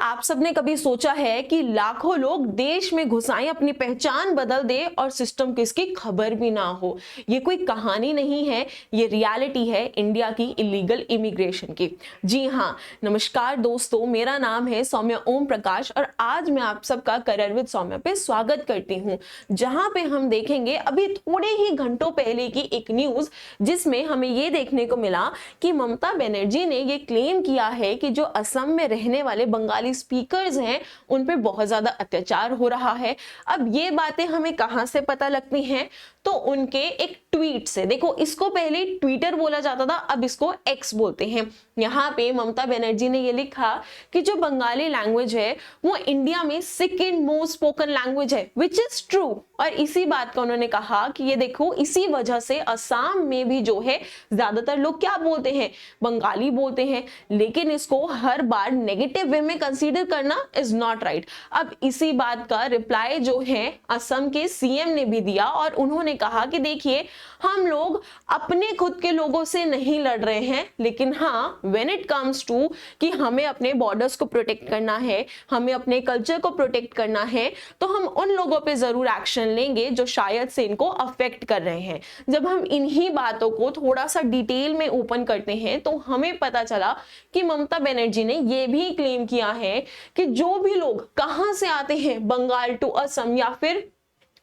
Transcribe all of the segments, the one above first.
आप सबने कभी सोचा है कि लाखों लोग देश में घुस आए, अपनी पहचान बदल दे और सिस्टम को इसकी खबर भी ना हो। ये कोई कहानी नहीं है, ये रियलिटी है इंडिया की इलीगल इमिग्रेशन की। जी हाँ, नमस्कार दोस्तों, मेरा नाम है सौम्या ओम प्रकाश और आज मैं आप सबका करियर विद सौम्या पे स्वागत करती हूँ, जहां पे हम देखेंगे अभी थोड़े ही घंटों पहले की एक न्यूज, जिसमें हमें ये देखने को मिला कि ममता बनर्जी ने ये क्लेम किया है कि जो असम में रहने वाले बंगाली स्पीकर्स हैं उन पे बहुत ज्यादा अत्याचार हो रहा है। अब ये बातें हमें कहां से पता लगती हैं? तो उनके एक ट्वीट से। देखो, इसको पहले ट्विटर बोला जाता था, अब इसको एक्स बोलते हैं। यहाँ पे ममता बनर्जी ने ये लिखा कि जो बंगाली लैंग्वेज है वो इंडिया में सेकेंड मोस्ट स्पोकन लैंग्वेज है, विच इज ट्रू। और इसी बात का उन्होंने कहा कि ये देखो, इसी वजह से असम में भी जो है ज्यादातर लोग क्या बोलते हैं, बंगाली बोलते हैं, लेकिन इसको हर बार नेगेटिव वे में कंसीडर करना इज नॉट राइट। अब इसी बात का रिप्लाई जो है असम के सीएम ने भी दिया और उन्होंने कहा कि देखिए, हम लोग अपने खुद के लोगों से नहीं लड़ रहे हैं, लेकिन हाँ, व्हेन इट कम्स टू कि हमें अपने बॉर्डर्स को प्रोटेक्ट करना है, हमें अपने कल्चर को प्रोटेक्ट करना है, तो हम उन लोगों पे जरूर एक्शन लेंगे जो शायद से इनको अफेक्ट कर रहे हैं। जब हम इन्हीं बातों को थोड़ा सा डिटेल में ओपन करते हैं तो हमें पता चला कि ममता बनर्जी ने यह भी क्लेम किया है कि जो भी लोग कहां से आते हैं, बंगाल टू असम या फिर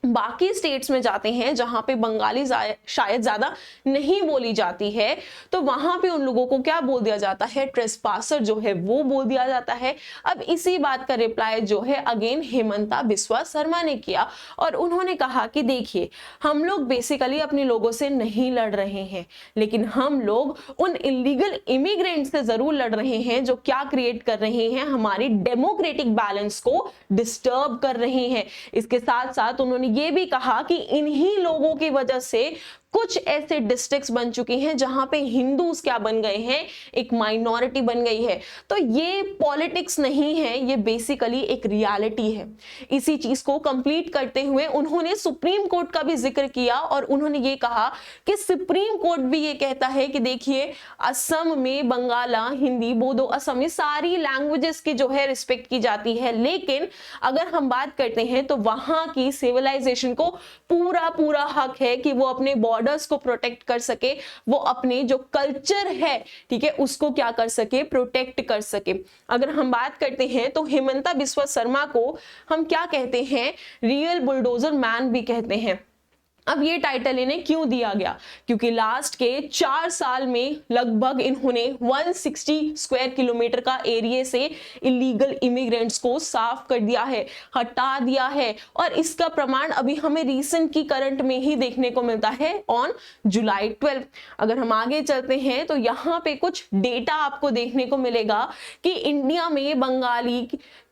बाकी स्टेट्स में जाते हैं जहां पे बंगाली शायद ज्यादा नहीं बोली जाती है, तो वहां पे उन लोगों को क्या बोल दिया जाता है, ट्रेसपासर जो है वो बोल दिया जाता है। अब इसी बात का रिप्लाई जो है अगेन हेमंता बिस्वा शर्मा ने किया और उन्होंने कहा कि देखिए, हम लोग बेसिकली अपने लोगों से नहीं लड़ रहे हैं, लेकिन हम लोग उन इलीगल इमिग्रेंट से जरूर लड़ रहे हैं जो क्या क्रिएट कर रहे हैं, हमारी डेमोक्रेटिक बैलेंस को डिस्टर्ब कर रहे हैं। इसके साथ साथ उन्होंने ये भी कहा कि इन्हीं लोगों की वजह से कुछ ऐसे डिस्ट्रिक्ट्स बन चुकी हैं जहां पे हिंदूज क्या बन गए हैं, एक माइनॉरिटी बन गई है। तो ये पॉलिटिक्स नहीं है, ये बेसिकली एक रियलिटी है। इसी चीज को कंप्लीट करते हुए उन्होंने सुप्रीम कोर्ट का भी जिक्र किया और उन्होंने ये कहा कि सुप्रीम कोर्ट भी ये कहता है कि देखिए, असम में बंगाला, हिंदी, बोडो, असमी सारी लैंग्वेजेस की जो है रिस्पेक्ट की जाती है, लेकिन अगर हम बात करते हैं तो वहां की सिविलाइजेशन को पूरा पूरा हक है कि वो अपने बॉर्डर्स को प्रोटेक्ट कर सके, वो अपने जो कल्चर है, ठीक है, उसको क्या कर सके, प्रोटेक्ट कर सके। अगर हम बात करते हैं तो हेमंता बिस्वा शर्मा को हम क्या कहते हैं, रियल बुलडोजर मैन भी कहते हैं। अब ये टाइटल इन्हें क्यों दिया गया? क्योंकि लास्ट के 4 साल में लगभग इन्होंने 160 स्क्वायर किलोमीटर का एरिया से इलीगल इमिग्रेंट्स को साफ कर दिया है, हटा दिया है, और इसका प्रमाण अभी हमें रीसेंट की करंट में ही देखने को मिलता है ऑन जुलाई 12। अगर हम आगे चलते हैं तो यहाँ पे कुछ डेटा आपको देखने को मिलेगा कि इंडिया में बंगाली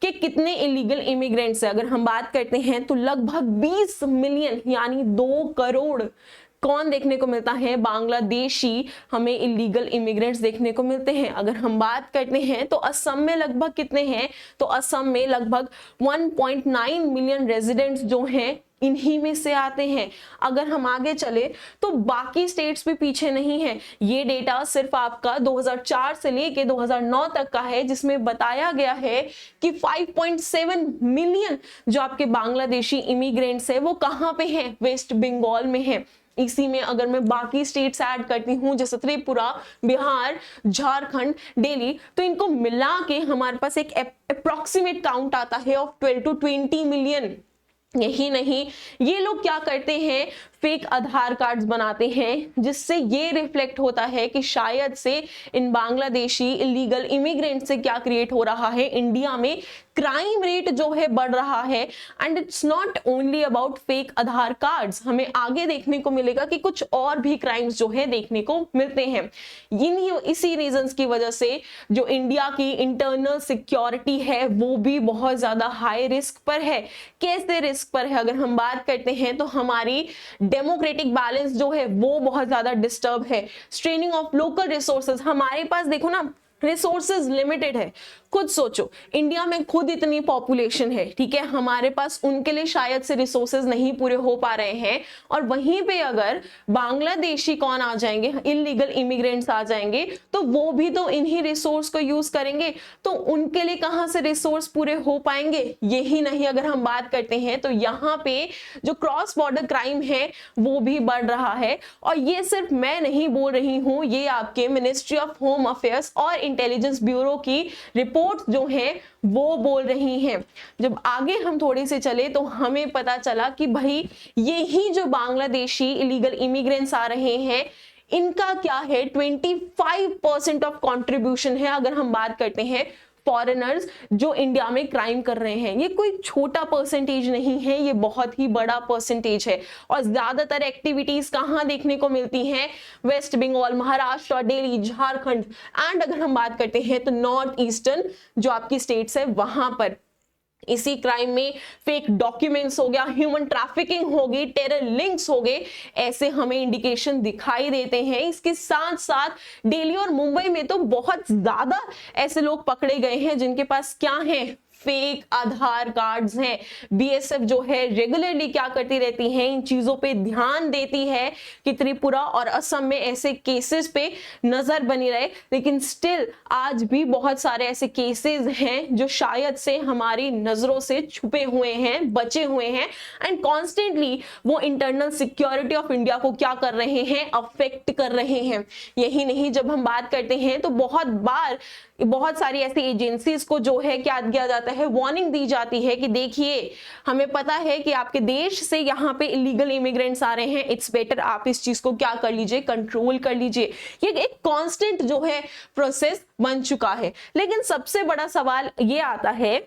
के कितने इलीगल इमिग्रेंट्स है। अगर हम बात करते हैं तो लगभग 20 मिलियन यानी 2 करोड़ कौन देखने को मिलता है, बांग्लादेशी हमें इलीगल इमिग्रेंट्स देखने को मिलते हैं। अगर हम बात करते हैं तो असम में लगभग कितने हैं, तो असम में लगभग 1.9 मिलियन रेजिडेंट्स जो हैं इन्हीं में से आते हैं। अगर हम आगे चले तो बाकी स्टेट्स भी पीछे नहीं है। ये डेटा सिर्फ आपका 2004 से लेके 2009 तक का है, जिसमें बताया गया है कि 5.7 मिलियन जो आपके बांग्लादेशी इमिग्रेंट्स है वो कहाँ पे हैं, वेस्ट बंगाल में है। इसी में अगर मैं बाकी स्टेट्स ऐड करती हूँ जैसे त्रिपुरा, बिहार, झारखंड, दिल्ली, तो इनको मिला के हमारे पास एक अप्रोक्सीमेट काउंट आता है ऑफ 12 to 20 मिलियन। यही नहीं, ये लोग क्या करते हैं, फेक आधार कार्ड्स बनाते हैं, जिससे ये रिफ्लेक्ट होता है कि शायद से इन बांग्लादेशी इलीगल इमिग्रेंट से क्या क्रिएट हो रहा है, इंडिया में क्राइम रेट जो है बढ़ रहा है। And it's not only about fake Aadhaar cards, हमें आगे देखने को मिलेगा कि कुछ और भी क्राइम्स जो है देखने को मिलते हैं। इसी रीजंस की वजह से जो इंडिया की इंटरनल सिक्योरिटी है वो भी बहुत ज्यादा हाई रिस्क पर है। कैसे रिस्क पर है? अगर हम बात करते हैं तो हमारी डेमोक्रेटिक बैलेंस जो है वो बहुत ज्यादा डिस्टर्ब है। स्ट्रेनिंग ऑफ लोकल रिसोर्सेज, हमारे पास देखो ना, रिसोर्सेज लिमिटेड है। खुद सोचो, इंडिया में खुद इतनी पॉपुलेशन है, ठीक है, हमारे पास उनके लिए शायद से रिसोर्सेज नहीं पूरे हो पा रहे हैं, और वहीं पे अगर बांग्लादेशी कौन आ जाएंगे, इलीगल इमिग्रेंट्स आ जाएंगे, तो वो भी तो इन्हीं रिसोर्स को यूज करेंगे, तो उनके लिए कहां से रिसोर्स पूरे हो पाएंगे। यही नहीं, अगर हम बात करते हैं तो यहाँ पे जो क्रॉस बॉर्डर क्राइम है वो भी बढ़ रहा है, और ये सिर्फ मैं नहीं बोल रही हूं, ये आपके मिनिस्ट्री ऑफ होम अफेयर्स और इंटेलिजेंस ब्यूरो की रिपोर्ट जो है वो बोल रही हैं। जब आगे हम थोड़े से चले तो हमें पता चला कि भाई यही जो बांग्लादेशी इलीगल इमिग्रेंट्स आ रहे हैं, इनका क्या है, 25% ऑफ कंट्रीब्यूशन है। अगर हम बात करते हैं फॉरेनर्स जो इंडिया में क्राइम कर रहे हैं, ये कोई छोटा परसेंटेज नहीं है, ये बहुत ही बड़ा परसेंटेज है। और ज्यादातर एक्टिविटीज कहां देखने को मिलती हैं, वेस्ट बंगाल, महाराष्ट्र, दिल्ली, झारखंड, एंड अगर हम बात करते हैं तो नॉर्थ ईस्टर्न जो आपकी स्टेट्स है वहां पर। इसी क्राइम में फेक डॉक्यूमेंट्स हो गया, ह्यूमन ट्रैफिकिंग हो गई, टेरर लिंक्स हो गए, ऐसे हमें इंडिकेशन दिखाई देते हैं। इसके साथ साथ दिल्ली और मुंबई में तो बहुत ज्यादा ऐसे लोग पकड़े गए हैं जिनके पास क्या है, फेक आधार कार्ड्स हैं। बीएसएफ जो है रेगुलरली क्या करती रहती है, इन चीजों पे ध्यान देती है कि त्रिपुरा और असम में ऐसे केसेस पे नजर बनी रहे, लेकिन स्टिल आज भी बहुत सारे ऐसे केसेस हैं जो शायद से हमारी नजरों से छुपे हुए हैं, बचे हुए हैं, एंड कॉन्स्टेंटली वो इंटरनल सिक्योरिटी ऑफ इंडिया को क्या कर रहे हैं, अफेक्ट कर रहे हैं। यही नहीं, जब हम बात करते हैं तो बहुत बार बहुत सारी ऐसी एजेंसीज को जो है क्या किया जाता है, वार्निंग दी जाती है कि देखिए हमें पता है कि आपके देश से यहाँ पे इलीगल इमिग्रेंट्स आ रहे हैं, इट्स बेटर आप इस चीज को क्या कर लीजिए, कंट्रोल कर लीजिए। ये एक कांस्टेंट जो है प्रोसेस बन चुका है। लेकिन सबसे बड़ा सवाल ये आता है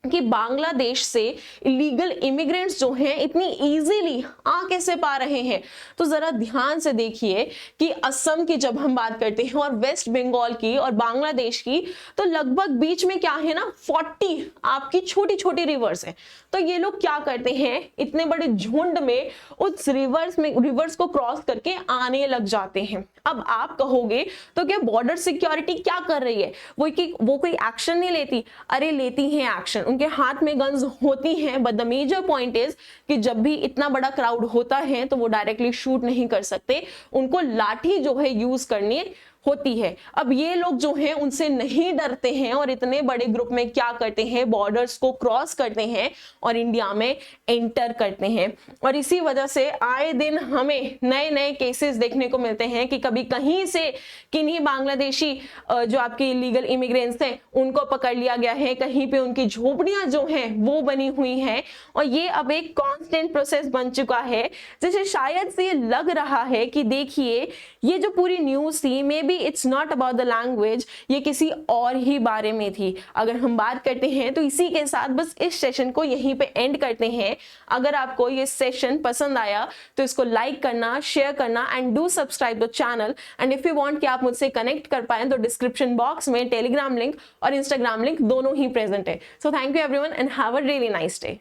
कि बांग्लादेश से इलीगल इमिग्रेंट्स जो हैं इतनी इजीली आ कैसे पा रहे हैं। तो जरा ध्यान से देखिए कि असम की जब हम बात करते हैं और वेस्ट बंगाल की और बांग्लादेश की, तो लगभग बीच में क्या है ना, 40 आपकी छोटी छोटी रिवर्स हैं। तो ये लोग क्या करते हैं, इतने बड़े झुंड में उस रिवर्स को क्रॉस करके आने लग जाते हैं। अब आप कहोगे तो क्या बॉर्डर सिक्योरिटी क्या कर रही है, वो कोई एक्शन नहीं लेती? अरे लेती है एक्शन, उनके हाथ में गन्स होती हैं, but the major point is कि जब भी इतना बड़ा क्राउड होता है तो वो डायरेक्टली शूट नहीं कर सकते, उनको लाठी जो है यूज करनी होती है। अब ये लोग जो हैं उनसे नहीं डरते हैं और इतने बड़े ग्रुप में क्या करते हैं, बॉर्डर्स को क्रॉस करते हैं और इंडिया में एंटर करते हैं। और इसी वजह से आए दिन हमें नए नए केसेस देखने को मिलते हैं कि कभी कहीं से किन्हीं बांग्लादेशी जो आपके इलीगल इमिग्रेंट्स हैं उनको पकड़ लिया गया है, कहीं पे उनकी झोपड़ियां जो हैं वो बनी हुई हैं, और ये अब एक कांस्टेंट प्रोसेस बन चुका है, जिसे शायद से ये लग रहा है कि देखिए ये जो पूरी न्यूज थी, may be it's not about the language, ये किसी और ही बारे में थी। अगर हम बात करते हैं तो इसी के साथ बस इस सेशन को यहीं पे एंड करते हैं। अगर आपको ये सेशन पसंद आया तो इसको लाइक करना, शेयर करना, and do subscribe the channel. And if you want कि आप मुझसे कनेक्ट कर पाए तो डिस्क्रिप्शन बॉक्स में टेलीग्राम लिंक और इंस्टाग्राम लिंक दोनों ही प्रेजेंट है। So thank you everyone and have a really nice day.